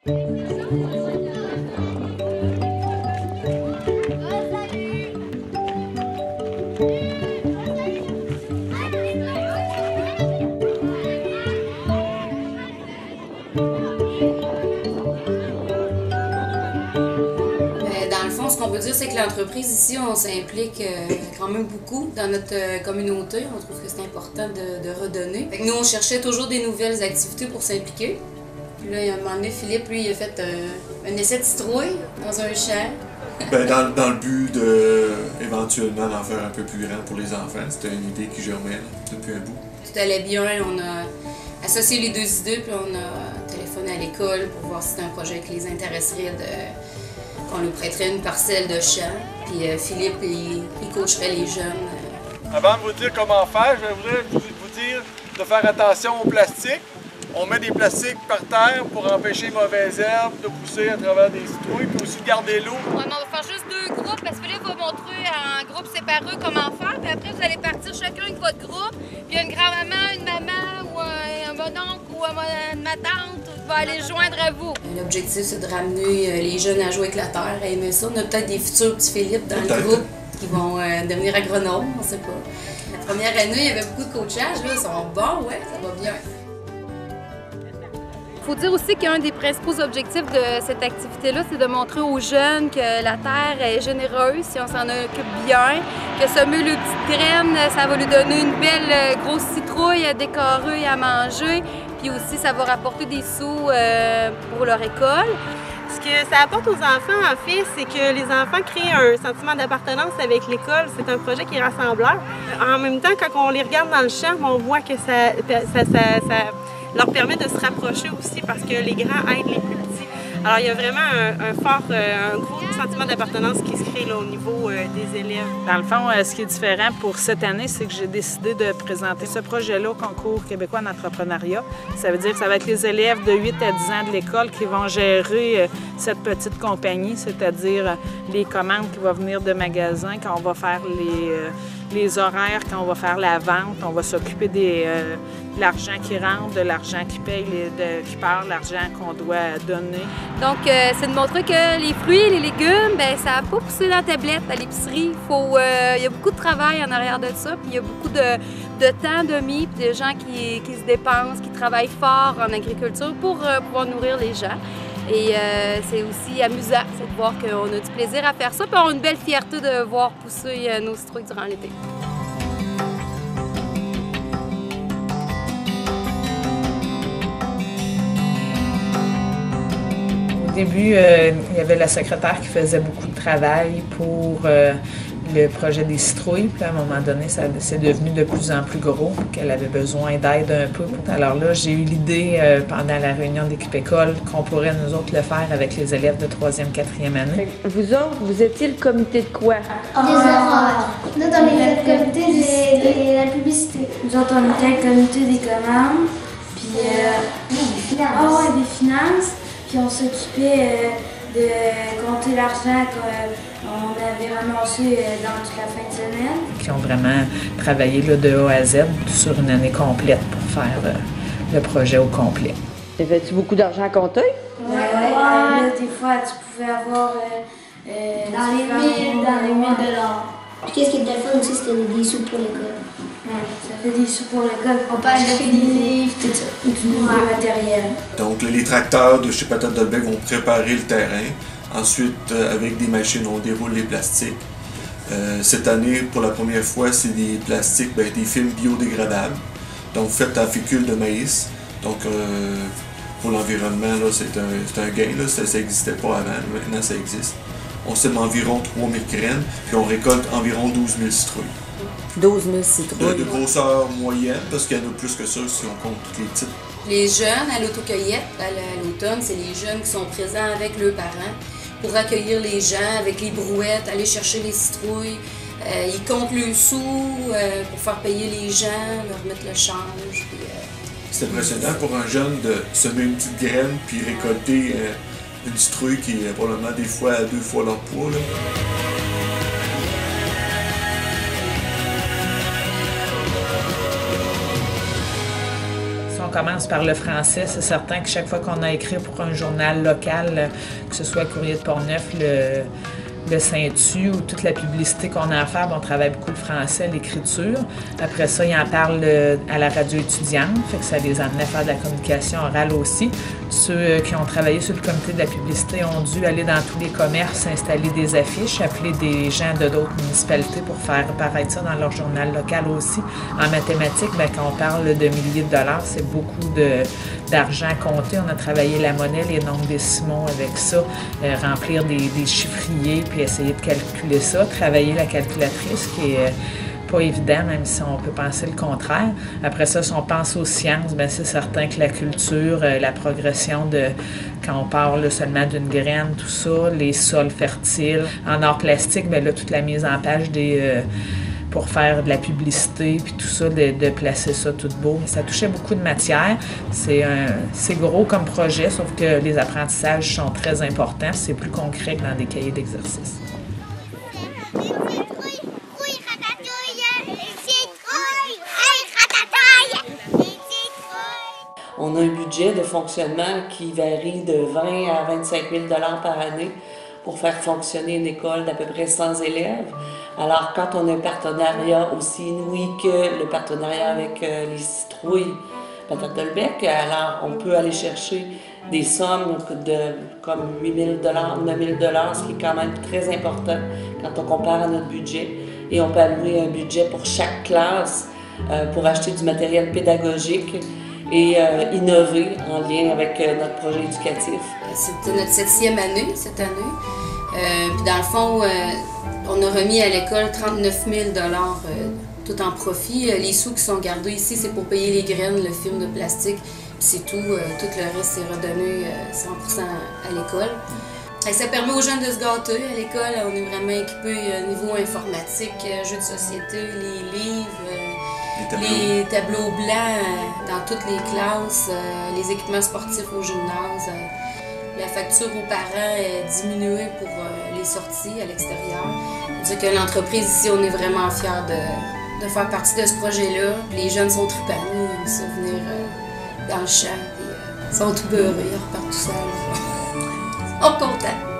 Ce qu'on peut dire, c'est que l'entreprise ici, on s'implique quand même beaucoup dans notre communauté. On trouve que c'est important de redonner. Fait que nous, on cherchait toujours des nouvelles activités pour s'impliquer. Puis là, à un moment donné, Philippe, lui, il a fait un essai de citrouille dans un champ. Ben, dans le but éventuellement d'en faire un peu plus grand pour les enfants. C'était une idée qui germait depuis un bout. Tout allait bien. On a associé les deux idées, puis on a téléphoné à l'école pour voir si c'était un projet qui les intéresserait qu'on lui prêterait une parcelle de champ, puis Philippe, il coacherait les jeunes. Avant de vous dire comment faire, je voudrais vous dire de faire attention au plastique. On met des plastiques par terre pour empêcher les mauvaises herbes de pousser à travers des citrouilles, puis aussi garder l'eau. Ouais, on va faire juste 2 groupes, parce que Philippe va montrer en groupe séparés comment faire, puis après vous allez partir chacun avec votre groupe, puis une grand-maman, une maman, ou un mononcle, ou ma tante va aller joindre à vous. L'objectif, c'est de ramener les jeunes à jouer avec la terre, à aimer ça. On a peut-être des futurs petits Philippe dans le groupe qui vont devenir agronomes, on sait pas. La première année, il y avait beaucoup de coachage, là, ils sont bons, ouais, ça va bien. Il faut dire aussi qu'un des principaux objectifs de cette activité-là, c'est de montrer aux jeunes que la terre est généreuse si on s'en occupe bien, que semer le petite graine, ça va lui donner une belle grosse citrouille à décorer et à manger, puis aussi ça va rapporter des sous pour leur école. Ce que ça apporte aux enfants, en fait, c'est que les enfants créent un sentiment d'appartenance avec l'école. C'est un projet qui est rassembleur. En même temps, quand on les regarde dans le champ, on voit que ça leur permet de se rapprocher aussi parce que les grands aident les plus petits. Alors, il y a vraiment un gros sentiment d'appartenance qui se crée là, au niveau des élèves. Dans le fond, ce qui est différent pour cette année, c'est que j'ai décidé de présenter ce projet-là au Concours québécois en entrepreneuriat. Ça veut dire que ça va être les élèves de 8 à 10 ans de l'école qui vont gérer cette petite compagnie, c'est-à-dire les commandes qui vont venir de magasins, quand on va faire les horaires, quand on va faire la vente, on va s'occuper de l'argent qui rentre, de l'argent qui paye, qui part, l'argent qu'on doit donner. Donc, c'est de montrer que les fruits et les légumes, bien, ça n'a pas poussé dans la tablette à l'épicerie. Il y a beaucoup de travail en arrière de ça, puis il y a beaucoup de temps de mis, puis de gens qui se dépensent, qui travaillent fort en agriculture pour pouvoir nourrir les gens. Et c'est aussi amusant, c'est de voir qu'on a du plaisir à faire ça, puis on a une belle fierté de voir pousser nos citrouilles durant l'été. Au début, il y avait la secrétaire qui faisait beaucoup de travail pour le projet des citrouilles. Puis à un moment donné, c'est devenu de plus en plus gros, qu'elle avait besoin d'aide un peu. Alors là, j'ai eu l'idée pendant la réunion d'équipe école qu'on pourrait nous autres le faire avec les élèves de 3e, 4e année. Vous autres, vous étiez le comité de quoi? Des horaires. Nous, dans le comité de la publicité. Nous autres, on était le comité des commandes, puis des finances. Puis on s'occupait de compter l'argent qu'on avait ramassé dans toute la fin de semaine. Qui ont vraiment travaillé là, de A à Z sur une année complète pour faire le projet au complet. T'avais-tu beaucoup d'argent à compter? Oui. Des fois, tu pouvais avoir dans les 1000 $. Puis qu'est-ce qui était le fun aussi, c'était des sous pour l'école. Ouais, ça fait des sous pour l'école. On peut acheter des livres, tout ça. Et du nouveau matériel. Donc les tracteurs de chez Patate Dolbec vont préparer le terrain. Ensuite, avec des machines, on déroule les plastiques. Cette année, pour la première fois, c'est des plastiques, des films biodégradables. Donc faits en fécule de maïs. Donc pour l'environnement, c'est un gain. Là. Ça n'existait pas avant, maintenant ça existe. On sème environ 3000 graines, puis on récolte environ 12 000 citrouilles. 12 000 citrouilles. De grosseur moyenne, parce qu'il y en a plus que ça si on compte toutes les petites. Les jeunes à l'autocueillette, à l'automne, c'est les jeunes qui sont présents avec leurs parents pour accueillir les gens avec les brouettes, aller chercher les citrouilles. Ils comptent le sous pour faire payer les gens, leur mettre le change. C'est impressionnant pour un jeune de semer une petite graine puis récolter une citrouille qui est probablement des fois à 2 fois leur poids. Là. Ils sont commence par le français. C'est certain que chaque fois qu'on a écrit pour un journal local, que ce soit le Courrier de Portneuf, le Saint-Tu ou toute la publicité qu'on a à faire, on travaille beaucoup le français, l'écriture. Après ça, ils en parlent à la radio étudiante, fait que ça les amenait à faire de la communication orale aussi. Ceux qui ont travaillé sur le comité de la publicité ont dû aller dans tous les commerces, installer des affiches, appeler des gens de d'autres municipalités pour faire paraître ça dans leur journal local aussi. En mathématiques, bien, quand on parle de milliers de dollars, c'est beaucoup d'argent à compter. On a travaillé la monnaie, les nombres décimaux avec ça, remplir des chiffriers, puis essayer de calculer ça, travailler la calculatrice qui est pas évident, même si on peut penser le contraire. Après ça, si on pense aux sciences, bien, c'est certain que la culture, la progression de, quand on parle seulement d'une graine, tout ça, les sols fertiles. En art plastique, bien là, toute la mise en page pour faire de la publicité, puis tout ça, de placer ça tout beau. Ça touchait beaucoup de matière. C'est gros comme projet, sauf que les apprentissages sont très importants. C'est plus concret que dans des cahiers d'exercice. On a un budget de fonctionnement qui varie de 20 à 25 000 $ par année pour faire fonctionner une école d'à peu près 100 élèves. Alors, quand on a un partenariat aussi inouï que le partenariat avec les citrouilles Patates Dolbec, alors on peut aller chercher des sommes comme 8 000 $, 9 000 $, ce qui est quand même très important quand on compare à notre budget. Et on peut allouer un budget pour chaque classe pour acheter du matériel pédagogique et innover en lien avec notre projet éducatif. C'était notre 7e année cette année. Puis dans le fond, on a remis à l'école 39 000 $, tout en profit. Les sous qui sont gardés ici, c'est pour payer les graines, le film de plastique. C'est tout. Tout le reste est redonné 100% à l'école. Ça permet aux jeunes de se gâter à l'école. On est vraiment équipés au niveau informatique, jeux de société, les livres, les tableaux blancs dans toutes les classes, les équipements sportifs au gymnase. La facture aux parents est diminuée pour les sorties à l'extérieur. C'est que l'entreprise ici, on est vraiment fiers de faire partie de ce projet-là. Les jeunes sont trippants, ils aiment ça venir dans le champ. Ils sont tout beurrés, ils repartent tout seuls. Ils sont contents.